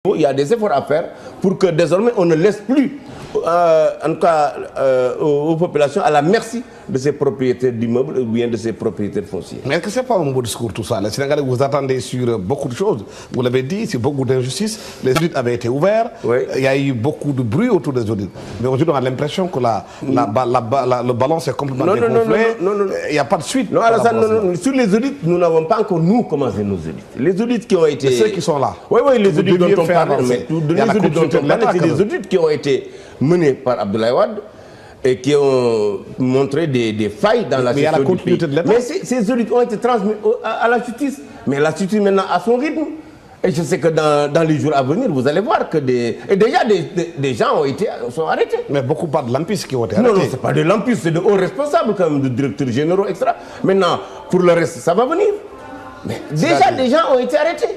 Il y a des efforts à faire pour que désormais on ne laisse plus, en tout cas aux populations, à la merci de ces propriétaires d'immeubles ou bien de ces propriétaires fonciers. Mais est-ce que ce n'est pas un beau discours tout ça? Les Sénégalais, vous attendez sur beaucoup de choses. Vous l'avez dit, c'est beaucoup d'injustices. Les audits avaient été ouverts. Oui. Il y a eu beaucoup de bruit autour des audits. Mais aujourd'hui, on a l'impression que le ballon s'est complètement dégonflé. Non. Il n'y a pas de suite. Non, alors ça, non. Sur les audits, nous n'avons pas encore, nous, commencé nos audits. Les audits qui ont été... Mais ceux qui sont là. Oui, les audits dont on parle. Mais les audits dont on parle, c'est des audits qui ont été menés par Abdoulaye Wade et qui ont montré des failles dans la gestion du pays. Mais ces audits ont été transmis à la justice. Mais la justice maintenant a son rythme. Et je sais que dans les jours à venir, vous allez voir que déjà des gens sont arrêtés. Mais beaucoup parlent de lampistes qui ont été arrêtés. Non, c'est pas de lampistes, c'est de hauts responsables quand même, de directeurs généraux, etc. Maintenant, pour le reste, ça va venir. Mais déjà, des gens ont été arrêtés.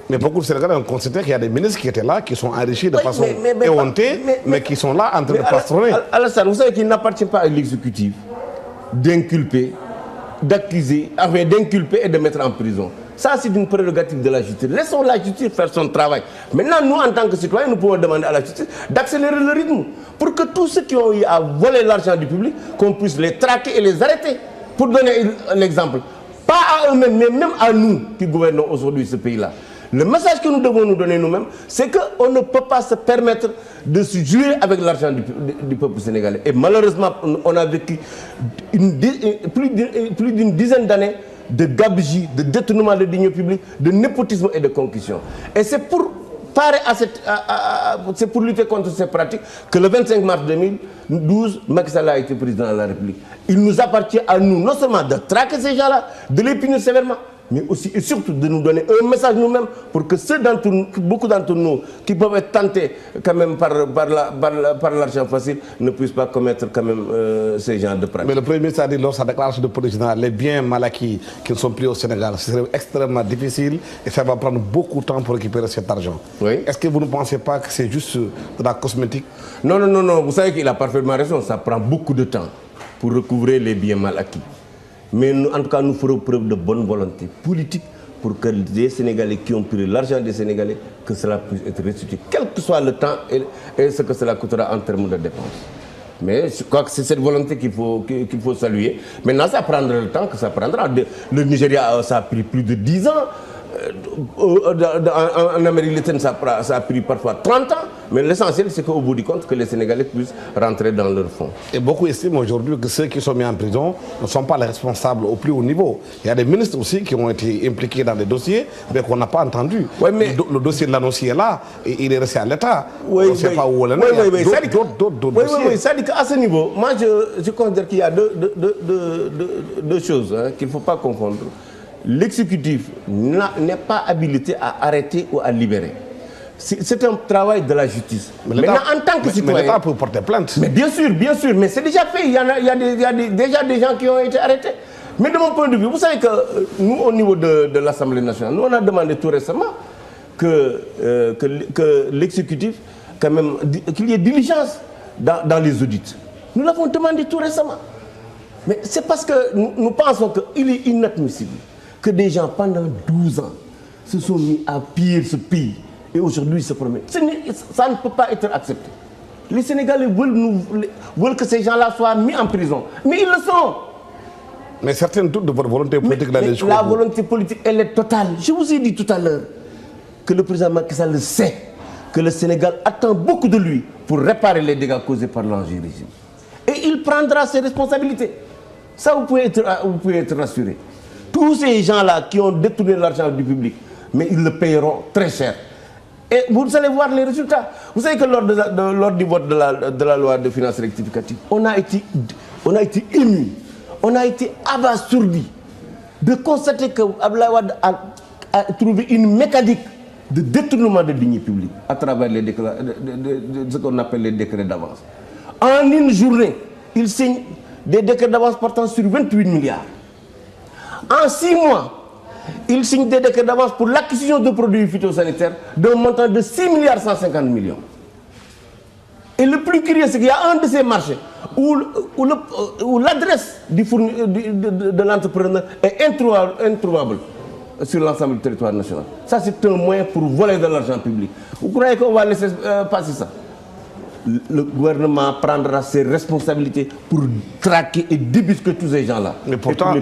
Mais beaucoup de Sénégalais ont constaté qu'il y a des ministres qui étaient là, qui sont enrichis de façon éhontée, mais qui sont là en train de plastronner. Alassane, vous savez qu'il n'appartient pas à l'exécutif d'inculper, d'accuser, d'inculper et de mettre en prison. Ça, c'est une prérogative de la justice. Laissons la justice faire son travail. Maintenant, nous, en tant que citoyens, nous pouvons demander à la justice d'accélérer le rythme pour que tous ceux qui ont eu à voler l'argent du public, qu'on puisse les traquer et les arrêter. Pour donner un exemple, pas à eux-mêmes, mais même à nous qui gouvernons aujourd'hui ce pays-là. Le message que nous devons nous donner nous-mêmes, c'est qu'on ne peut pas se permettre de se jouer avec l'argent du peuple sénégalais. Et malheureusement, on a vécu plus d'une dizaine d'années de gabegie, de détournement de deniers publics, de népotisme et de concussion. Et c'est pour parer c'est pour lutter contre ces pratiques que le 25 mars 2012, Macky Sall a été président de la République. Il nous appartient à nous, non seulement de traquer ces gens-là, de les punir sévèrement, mais aussi et surtout de nous donner un message nous-mêmes pour que beaucoup d'entre nous qui peuvent être tentés quand même par l'argent facile ne puissent pas commettre quand même ces genres de pratiques. Mais le Premier ministre a dit lors de sa déclaration de politique générale, les biens mal acquis qui ne sont plus au Sénégal, ce serait extrêmement difficile et ça va prendre beaucoup de temps pour récupérer cet argent. Oui. Est-ce que vous ne pensez pas que c'est juste de la cosmétique? Non, vous savez qu'il a parfaitement raison, ça prend beaucoup de temps pour recouvrer les biens mal acquis. Mais nous, en tout cas, nous ferons preuve de bonne volonté politique pour que les Sénégalais qui ont pris l'argent des Sénégalais, que cela puisse être restitué, quel que soit le temps et ce que cela coûtera en termes de dépenses. Mais je crois que c'est cette volonté qu'il faut saluer. Maintenant, ça prendra le temps que ça prendra. Le Nigeria, ça a pris plus de 10 ans. En Amérique latine, ça a pris parfois 30 ans, mais l'essentiel, c'est qu'au bout du compte, que les Sénégalais puissent rentrer dans leur fonds. Et beaucoup estiment aujourd'hui que ceux qui sont mis en prison ne sont pas les responsables au plus haut niveau. Il y a des ministres aussi qui ont été impliqués dans des dossiers, mais qu'on n'a pas entendu. Oui, mais le dossier de l'annoncier est là, et il est resté à l'État. On ne sait pas où on est. Oui, ça dit qu'à ce niveau, moi je considère qu'il y a deux choses qu'il ne faut pas confondre. L'exécutif n'est pas habilité à arrêter ou à libérer. C'est un travail de la justice. Maintenant, en tant que citoyen... Mais l'État peut porter plainte. Mais bien sûr, mais c'est déjà fait. Il y a déjà des gens qui ont été arrêtés. Mais de mon point de vue, vous savez que nous, au niveau de l'Assemblée nationale, nous, on a demandé tout récemment que l'exécutif, quand même, qu'il y ait diligence dans les audits. Nous l'avons demandé tout récemment. Mais c'est parce que nous pensons qu'il est inadmissible que des gens, pendant 12 ans, se sont mis à piller ce pays et aujourd'hui se promettent. Ça ne peut pas être accepté. Les Sénégalais veulent que ces gens-là soient mis en prison. Mais ils le sont. Mais certains doutent de votre volonté politique. La volonté politique, elle est totale. Je vous ai dit tout à l'heure que le président Macky Sall le sait, que le Sénégal attend beaucoup de lui pour réparer les dégâts causés par l'Ancien régime. Et il prendra ses responsabilités. Ça, vous pouvez être rassuré. Tous ces gens-là qui ont détourné l'argent du public, mais ils le payeront très cher. Et vous allez voir les résultats. Vous savez que lors du vote de la loi de finances rectificative, on a été ému, on a été abasourdi de constater que Abdoulaye Wade a trouvé une mécanique de détournement de deniers publics à travers ce qu'on appelle les décrets d'avance. En une journée, il signe des décrets d'avance portant sur 28 milliards. En 6 mois, il signe des décrets d'avance pour l'acquisition de produits phytosanitaires d'un montant de 6 milliards 150 millions. Et le plus curieux, c'est qu'il y a un de ces marchés où l'adresse de l'entrepreneur est introuvable. sur l'ensemble du territoire national. Ça, c'est un moyen pour voler de l'argent public. Vous croyez qu'on va laisser passer ça? Le gouvernement prendra ses responsabilités pour traquer et débusquer tous ces gens-là. Mais pourtant, le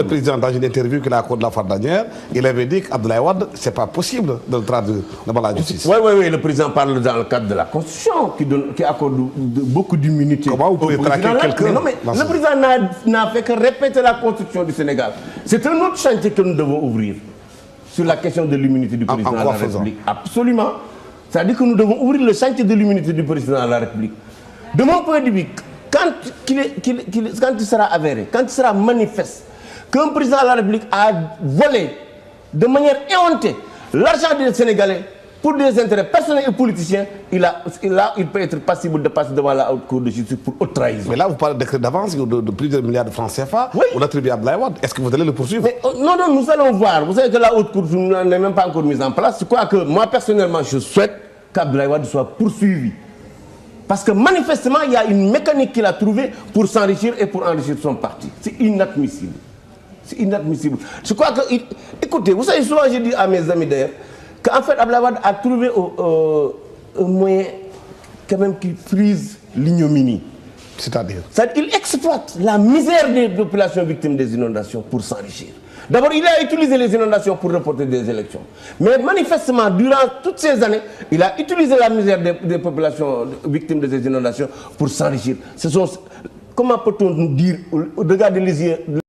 président, dans une interview qu'il a accordée la fois dernière, il avait dit qu'Abdoulaye Wade, c'est pas possible de le traduire devant la justice. Oui, le président parle dans le cadre de la Constitution, qui accorde beaucoup d'immunité. Comment vous pouvez traquer quelqu'un? Non, mais le président n'a fait que répéter la Constitution du Sénégal. C'est un autre chantier que nous devons ouvrir sur la question de l'immunité du président de la République. Absolument. C'est-à-dire que nous devons ouvrir le chantier de l'immunité du président de la République. De mon point de vue, quand il sera avéré, quand il sera manifeste qu'un président de la République a volé de manière éhontée l'argent des Sénégalais pour des intérêts personnels et politiciens, il peut être passible de passer devant la haute cour de justice pour haute trahison. Mais là, vous parlez de décret d'avance de plusieurs milliards de francs CFA. Oui. On attribue à Abdoulaye Wade. Est-ce que vous allez le poursuivre? Mais, non, nous allons voir. Vous savez que la haute cour n'est même pas encore mise en place. Je crois que moi, personnellement, je souhaite qu'Abdoulaye Wade soit poursuivi. Parce que manifestement, il y a une mécanique qu'il a trouvée pour s'enrichir et pour enrichir son parti. C'est inadmissible. C'est inadmissible. Je crois que... Écoutez, vous savez, souvent j'ai dit à mes amis d'ailleurs, qu'en fait, Abdoulaye Wade a trouvé un moyen quand même qui frise l'ignominie. C'est-à-dire? Il exploite la misère des populations victimes des inondations pour s'enrichir. D'abord, il a utilisé les inondations pour reporter des élections. Mais manifestement, durant toutes ces années, il a utilisé la misère des populations victimes de ces inondations pour s'enrichir. Comment peut-on nous dire, regardez les yeux...